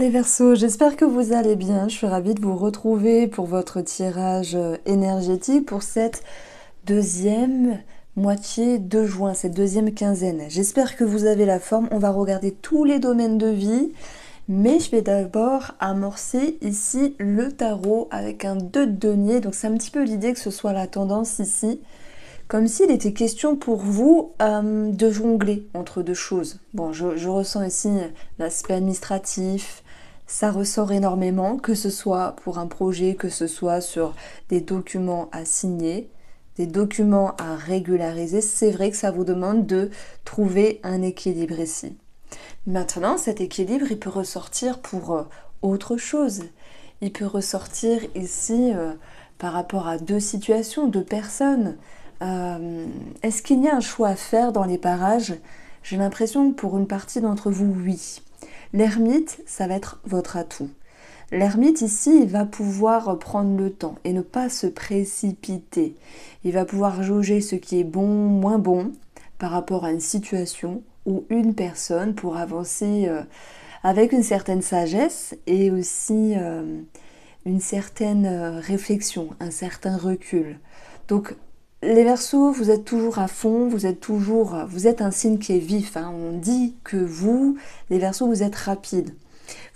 les Verseaux, j'espère que vous allez bien. Je suis ravie de vous retrouver pour votre tirage énergétique pour cette deuxième moitié de juin, cette deuxième quinzaine. J'espère que vous avez la forme. On va regarder tous les domaines de vie, mais je vais d'abord amorcer ici le tarot avec un 2 de denier. Donc c'est un petit peu l'idée que ce soit la tendance ici. Comme s'il était question pour vous de jongler entre deux choses. Bon, je ressens ici l'aspect administratif, ça ressort énormément, que ce soit pour un projet, que ce soit sur des documents à signer, des documents à régulariser. C'est vrai que ça vous demande de trouver un équilibre ici. Maintenant, cet équilibre, il peut ressortir pour autre chose. Il peut ressortir ici par rapport à deux situations, deux personnes. Est-ce qu'il y a un choix à faire dans les parages? J'ai l'impression que pour une partie d'entre vous, oui. L'ermite, ça va être votre atout. L'ermite ici, il va pouvoir prendre le temps et ne pas se précipiter. Il va pouvoir jauger ce qui est bon, moins bon par rapport à une situation ou une personne pour avancer avec une certaine sagesse et aussi une certaine réflexion, un certain recul. Donc, les Verseaux, vous êtes toujours à fond, vous êtes un signe qui est vif. Hein. On dit que vous, les Verseaux, vous êtes rapides.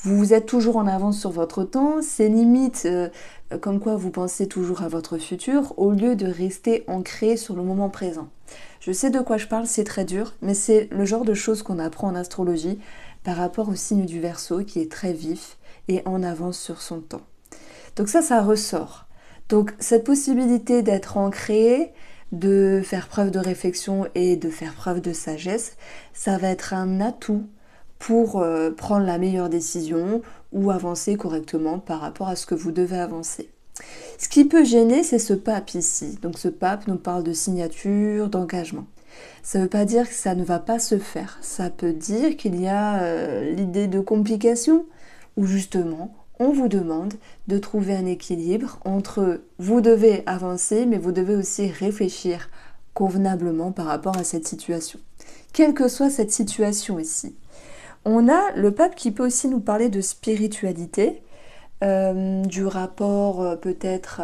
Vous êtes toujours en avance sur votre temps. C'est limite comme quoi vous pensez toujours à votre futur au lieu de rester ancré sur le moment présent. Je sais de quoi je parle, c'est très dur, mais c'est le genre de choses qu'on apprend en astrologie par rapport au signe du Verseau qui est très vif et en avance sur son temps. Donc ça ressort. Donc cette possibilité d'être ancré, de faire preuve de réflexion et de faire preuve de sagesse, ça va être un atout pour prendre la meilleure décision ou avancer correctement par rapport à ce que vous devez avancer. Ce qui peut gêner, c'est ce pape ici. Donc ce pape nous parle de signature, d'engagement. Ça ne veut pas dire que ça ne va pas se faire. Ça peut dire qu'il y a l'idée de complication où justement on vous demande de trouver un équilibre entre vous devez avancer, mais vous devez aussi réfléchir convenablement par rapport à cette situation. Quelle que soit cette situation ici. On a le pape qui peut aussi nous parler de spiritualité, du rapport peut-être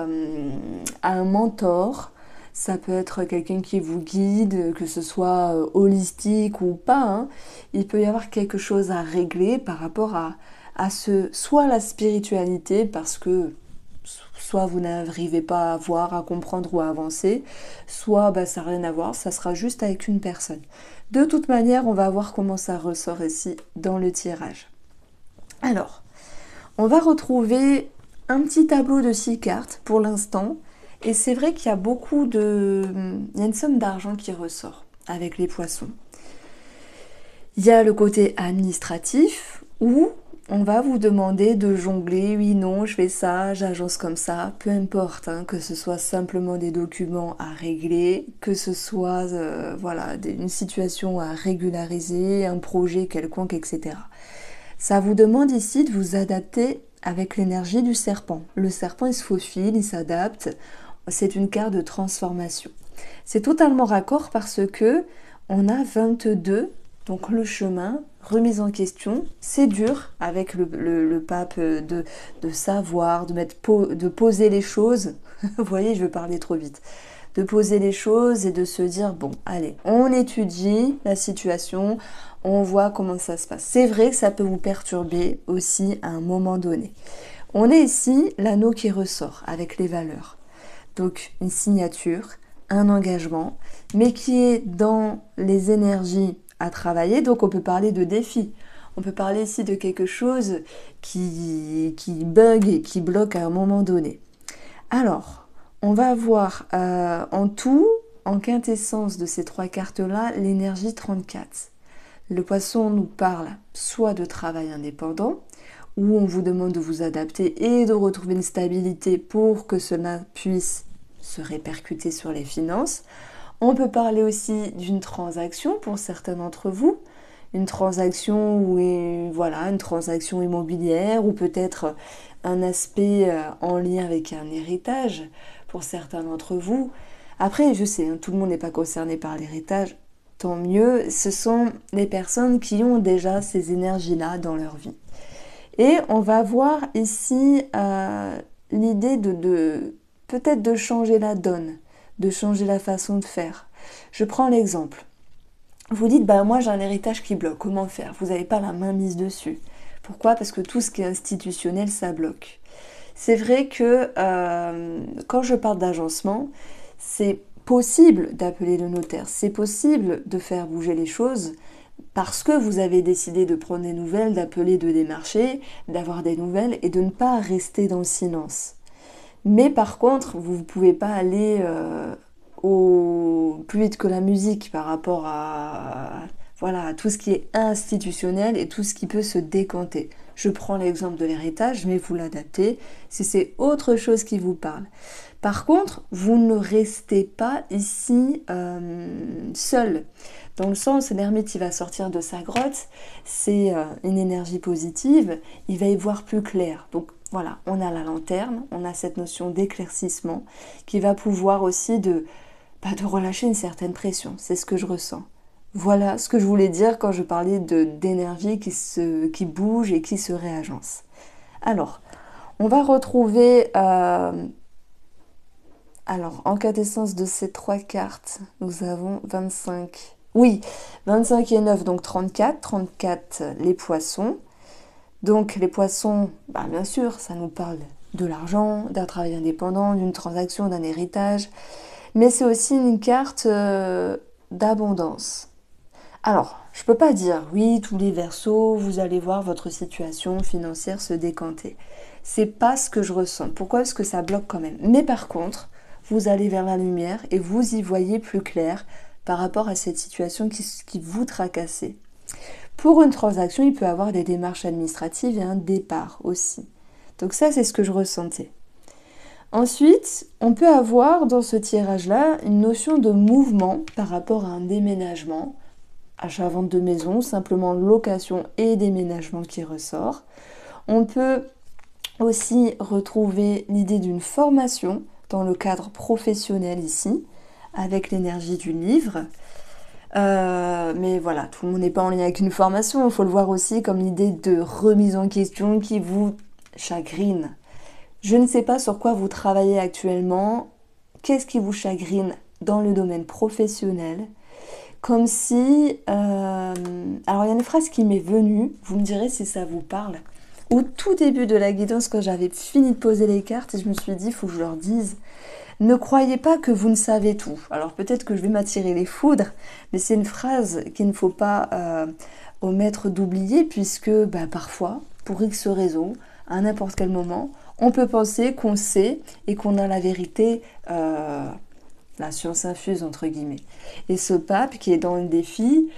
à un mentor. Ça peut être quelqu'un qui vous guide, que ce soit holistique ou pas. Hein. Il peut y avoir quelque chose à régler par rapport à soit la spiritualité, parce que soit vous n'arrivez pas à voir, à comprendre ou à avancer, soit ça n'a rien à voir, ça sera juste avec une personne. De toute manière, on va voir comment ça ressort ici dans le tirage. Alors, on va retrouver un petit tableau de 6 cartes pour l'instant, et c'est vrai qu'il y a il y a une somme d'argent qui ressort avec les poissons. Il y a le côté administratif où on va vous demander de jongler, oui, non, je fais ça, j'agence comme ça, peu importe, hein, que ce soit simplement des documents à régler, que ce soit une situation à régulariser, un projet quelconque, etc. Ça vous demande ici de vous adapter avec l'énergie du serpent. Le serpent, il se faufile, il s'adapte, c'est une carte de transformation. C'est totalement raccord parce que on a 22, donc le chemin, remise en question, c'est dur avec le pape de savoir, de poser les choses. Vous voyez, je veux parler trop vite. De poser les choses et de se dire, bon, allez, on étudie la situation, on voit comment ça se passe. C'est vrai que ça peut vous perturber aussi à un moment donné. On est ici l'anneau qui ressort avec les valeurs. Donc une signature, un engagement, mais qui est dans les énergies à travailler, donc on peut parler de défi. On peut parler ici de quelque chose qui bug et qui bloque à un moment donné. Alors, on va avoir en tout, en quintessence de ces 3 cartes-là, l'énergie 34. Le poisson nous parle soit de travail indépendant, où on vous demande de vous adapter et de retrouver une stabilité pour que cela puisse se répercuter sur les finances. On peut parler aussi d'une transaction pour certains d'entre vous, une transaction une transaction immobilière ou peut-être un aspect en lien avec un héritage pour certains d'entre vous. Après, je sais, hein, tout le monde n'est pas concerné par l'héritage, tant mieux, ce sont les personnes qui ont déjà ces énergies-là dans leur vie. Et on va voir ici l'idée de peut-être de changer la donne, de changer la façon de faire. Je prends l'exemple. Vous dites, bah moi j'ai un héritage qui bloque, comment faire? Vous n'avez pas la main mise dessus. Pourquoi? Parce que tout ce qui est institutionnel, ça bloque. C'est vrai que quand je parle d'agencement, c'est possible d'appeler le notaire, c'est possible de faire bouger les choses parce que vous avez décidé de prendre des nouvelles, d'appeler, de démarcher, d'avoir des nouvelles et de ne pas rester dans le silence. Mais par contre, vous ne pouvez pas aller plus vite que la musique par rapport à tout ce qui est institutionnel et tout ce qui peut se décanter. Je prends l'exemple de l'héritage, mais vous l'adaptez si c'est autre chose qui vous parle. Par contre, vous ne restez pas ici seul. Dans le sens, l'ermite, il va sortir de sa grotte, c'est une énergie positive, il va y voir plus clair. Donc voilà, on a la lanterne, on a cette notion d'éclaircissement qui va pouvoir aussi de relâcher une certaine pression. C'est ce que je ressens. Voilà ce que je voulais dire quand je parlais d'énergie qui bouge et qui se réagence. Alors, on va retrouver... alors, en quintessence de ces 3 cartes, nous avons 25. Oui, 25 et 9, donc 34. 34, les poissons. Donc, les poissons, bien sûr, ça nous parle de l'argent, d'un travail indépendant, d'une transaction, d'un héritage. Mais c'est aussi une carte d'abondance. Alors, je ne peux pas dire, oui, tous les Verseaux, vous allez voir votre situation financière se décanter. C'est pas ce que je ressens. Pourquoi? Parce que ça bloque quand même. Mais par contre, vous allez vers la lumière et vous y voyez plus clair par rapport à cette situation qui vous tracassait. Pour une transaction, il peut y avoir des démarches administratives et un départ aussi. Donc ça, c'est ce que je ressentais. Ensuite, on peut avoir dans ce tirage-là une notion de mouvement par rapport à un déménagement, achat-vente de maison, simplement location et déménagement qui ressort. On peut aussi retrouver l'idée d'une formation dans le cadre professionnel ici, avec l'énergie du livre. Mais voilà, tout le monde n'est pas en lien avec une formation, il faut le voir aussi comme l'idée de remise en question qui vous chagrine. Je ne sais pas sur quoi vous travaillez actuellement, qu'est-ce qui vous chagrine dans le domaine professionnel, comme si... alors il y a une phrase qui m'est venue, vous me direz si ça vous parle. Au tout début de la guidance, quand j'avais fini de poser les cartes, je me suis dit, il faut que je leur dise, ne croyez pas que vous ne savez tout. Alors peut-être que je vais m'attirer les foudres, mais c'est une phrase qu'il ne faut pas omettre d'oublier, puisque parfois, pour X raisons, à n'importe quel moment, on peut penser qu'on sait et qu'on a la vérité, la science infuse entre guillemets. Et ce pape qui est dans le défi,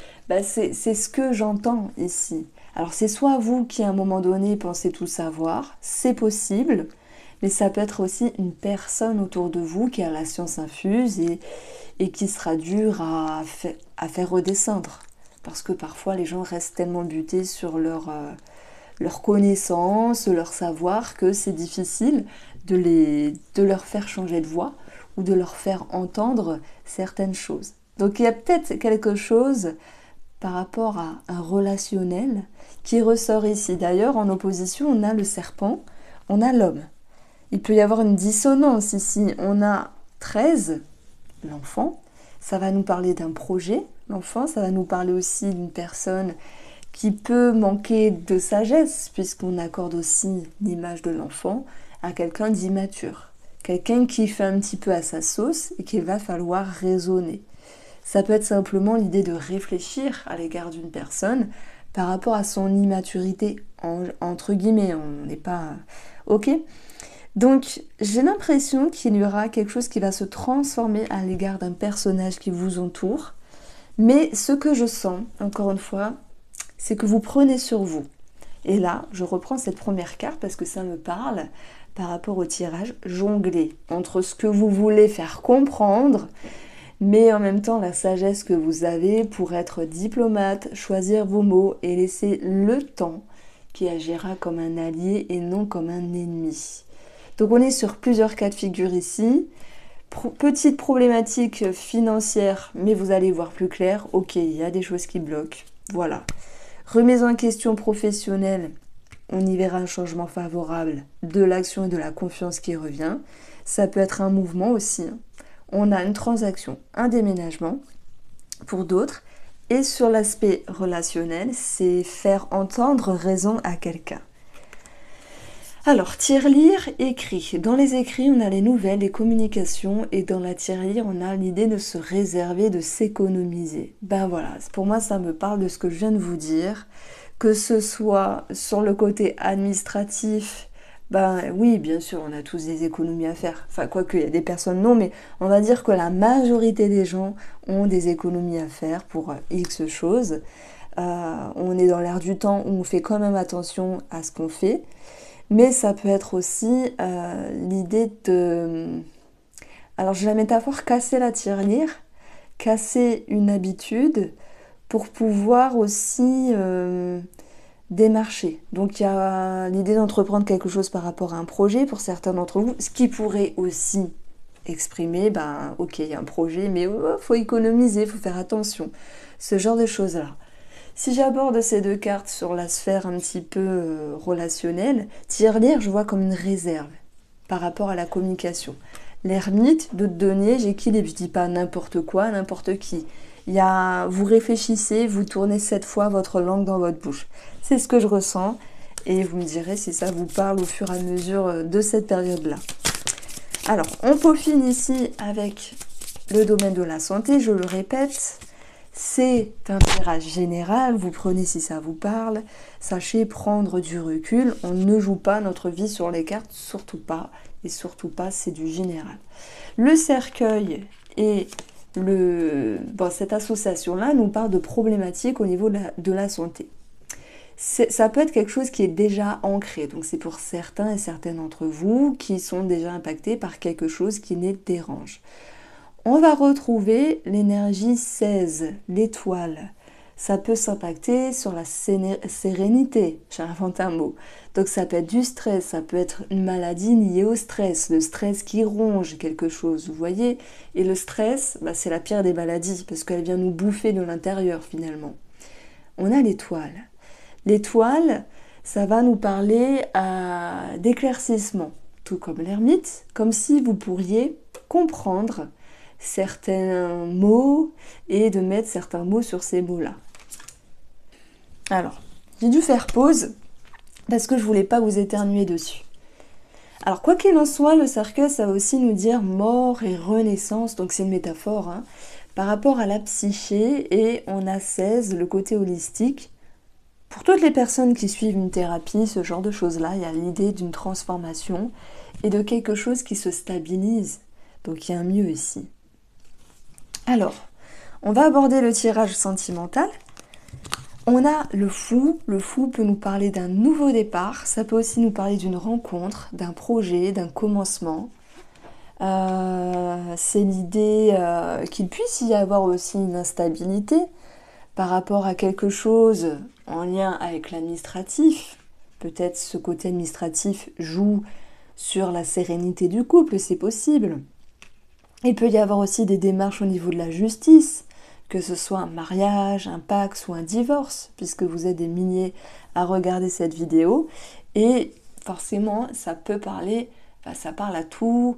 c'est ce que j'entends ici. Alors c'est soit vous qui à un moment donné pensez tout savoir, c'est possible, mais ça peut être aussi une personne autour de vous qui a la science infuse et qui sera dur à faire redescendre. Parce que parfois les gens restent tellement butés sur leur connaissance, leur savoir, que c'est difficile de leur faire changer de voix ou de leur faire entendre certaines choses. Donc il y a peut-être quelque chose par rapport à un relationnel qui ressort ici. D'ailleurs, en opposition, on a le serpent, on a l'homme. Il peut y avoir une dissonance ici. On a 13, l'enfant. Ça va nous parler d'un projet, l'enfant. Ça va nous parler aussi d'une personne qui peut manquer de sagesse, puisqu'on accorde aussi l'image de l'enfant à quelqu'un d'immature. Quelqu'un qui fait un petit peu à sa sauce et qu'il va falloir raisonner. Ça peut être simplement l'idée de réfléchir à l'égard d'une personne par rapport à son immaturité, entre guillemets, on n'est pas... Ok ? Donc, j'ai l'impression qu'il y aura quelque chose qui va se transformer à l'égard d'un personnage qui vous entoure. Mais ce que je sens, encore une fois, c'est que vous prenez sur vous. Et là, je reprends cette première carte parce que ça me parle par rapport au tirage, jongler entre ce que vous voulez faire comprendre, mais en même temps la sagesse que vous avez pour être diplomate, choisir vos mots et laisser le temps qui agira comme un allié et non comme un ennemi. Donc on est sur plusieurs cas de figure ici. Petite problématique financière, mais vous allez voir plus clair. Ok, il y a des choses qui bloquent. Voilà. Remise en question professionnelle. on y verra un changement favorable de l'action et de la confiance qui revient. Ça peut être un mouvement aussi. On a une transaction, un déménagement pour d'autres. Et sur l'aspect relationnel, c'est faire entendre raison à quelqu'un. Alors, tirelire, écrit. Dans les écrits, on a les nouvelles, les communications, et dans la tirelire, on a l'idée de se réserver, de s'économiser. Ben voilà, pour moi, ça me parle de ce que je viens de vous dire, que ce soit sur le côté administratif, ben oui, bien sûr, on a tous des économies à faire. Enfin, quoique, il y a des personnes non, mais on va dire que la majorité des gens ont des économies à faire pour X choses. On est dans l'ère du temps où on fait quand même attention à ce qu'on fait. Mais ça peut être aussi l'idée de... Alors j'ai la métaphore casser la tirelire, casser une habitude pour pouvoir aussi démarcher. Donc il y a l'idée d'entreprendre quelque chose par rapport à un projet pour certains d'entre vous, ce qui pourrait aussi exprimer, ben ok, il y a un projet, mais faut économiser, faut faire attention. Ce genre de choses-là. Si j'aborde ces deux cartes sur la sphère un petit peu relationnelle, tirelire, je vois comme une réserve par rapport à la communication. L'ermite, d'autres données, j'équilibre, je dis pas n'importe quoi, n'importe qui. Vous réfléchissez, vous tournez 7 fois votre langue dans votre bouche. C'est ce que je ressens et vous me direz si ça vous parle au fur et à mesure de cette période-là. Alors, on peaufine ici avec le domaine de la santé, je le répète. C'est un tirage général, vous prenez si ça vous parle, sachez prendre du recul, on ne joue pas notre vie sur les cartes, surtout pas, et surtout pas, c'est du général. Le cercueil et cette association-là nous parle de problématiques au niveau de la santé. Ça peut être quelque chose qui est déjà ancré, donc c'est pour certains et certaines d'entre vous qui sont déjà impactés par quelque chose qui les dérange. On va retrouver l'énergie 16, l'étoile. Ça peut s'impacter sur la sérénité, j'ai inventé un mot. Donc ça peut être du stress, ça peut être une maladie liée au stress, le stress qui ronge quelque chose, vous voyez. Et le stress, c'est la pire des maladies, parce qu'elle vient nous bouffer de l'intérieur finalement. On a l'étoile. L'étoile, ça va nous parler d'éclaircissement, tout comme l'ermite, comme si vous pourriez comprendre certains mots et de mettre certains mots sur ces mots-là. Alors, j'ai dû faire pause parce que je voulais pas vous éternuer dessus. Alors, quoi qu'il en soit, le cercueil, ça va aussi nous dire mort et renaissance, donc c'est une métaphore, par rapport à la psyché, et on a 16, le côté holistique. Pour toutes les personnes qui suivent une thérapie, ce genre de choses-là, il y a l'idée d'une transformation et de quelque chose qui se stabilise. Donc il y a un mieux ici. Alors, on va aborder le tirage sentimental. On a le fou. Le fou peut nous parler d'un nouveau départ. Ça peut aussi nous parler d'une rencontre, d'un projet, d'un commencement. C'est l'idée qu'il puisse y avoir aussi une instabilité par rapport à quelque chose en lien avec l'administratif. Peut-être ce côté administratif joue sur la sérénité du couple, c'est possible. Il peut y avoir aussi des démarches au niveau de la justice, que ce soit un mariage, un Pacs ou un divorce, puisque vous êtes des milliers à regarder cette vidéo. Et forcément, ça peut parler, ça parle à tout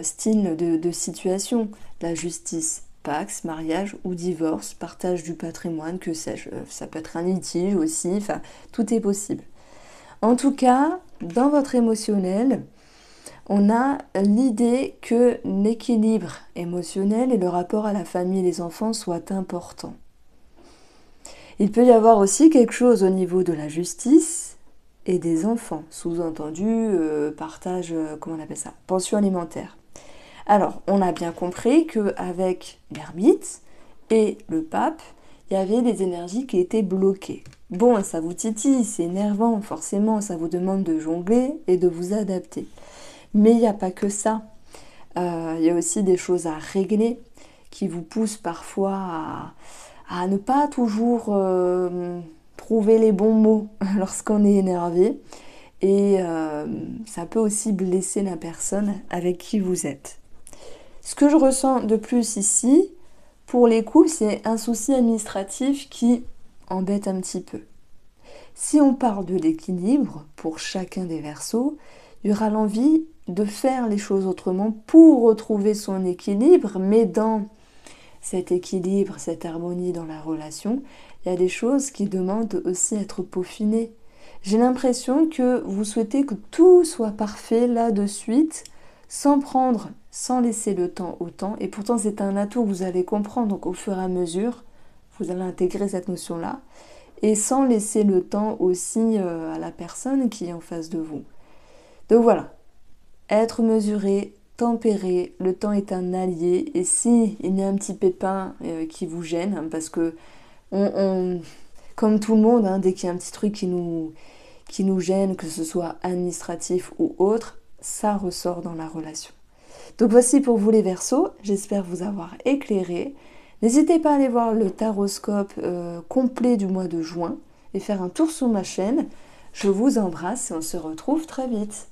style de situation. La justice, Pacs, mariage ou divorce, partage du patrimoine, que sais-je, ça peut être un litige aussi, enfin, tout est possible. En tout cas, dans votre émotionnel, on a l'idée que l'équilibre émotionnel et le rapport à la famille et les enfants soient importants. Il peut y avoir aussi quelque chose au niveau de la justice et des enfants, sous-entendu partage, comment on appelle ça, pension alimentaire. Alors, on a bien compris qu'avec l'ermite et le pape, il y avait des énergies qui étaient bloquées. Bon, ça vous titille, c'est énervant, forcément, ça vous demande de jongler et de vous adapter. Mais il n'y a pas que ça. Il y a aussi des choses à régler qui vous poussent parfois à ne pas toujours trouver les bons mots lorsqu'on est énervé. Et ça peut aussi blesser la personne avec qui vous êtes. Ce que je ressens de plus ici, pour les couples, c'est un souci administratif qui embête un petit peu. Si on parle de l'équilibre pour chacun des Verseaux, il y aura l'envie de faire les choses autrement pour retrouver son équilibre, mais dans cet équilibre, cette harmonie dans la relation, il y a des choses qui demandent aussi à être peaufinées. J'ai l'impression que vous souhaitez que tout soit parfait là de suite, sans prendre, sans laisser le temps au temps, et pourtant c'est un atout que vous allez comprendre, donc au fur et à mesure, vous allez intégrer cette notion-là, et sans laisser le temps aussi à la personne qui est en face de vous. Donc voilà, être mesuré, tempéré, le temps est un allié, et si il y a un petit pépin qui vous gêne, hein, parce que comme tout le monde, hein, dès qu'il y a un petit truc qui nous gêne, que ce soit administratif ou autre, ça ressort dans la relation. Donc voici pour vous les Verseaux, j'espère vous avoir éclairé. N'hésitez pas à aller voir le taroscope complet du mois de juin et faire un tour sur ma chaîne. Je vous embrasse et on se retrouve très vite.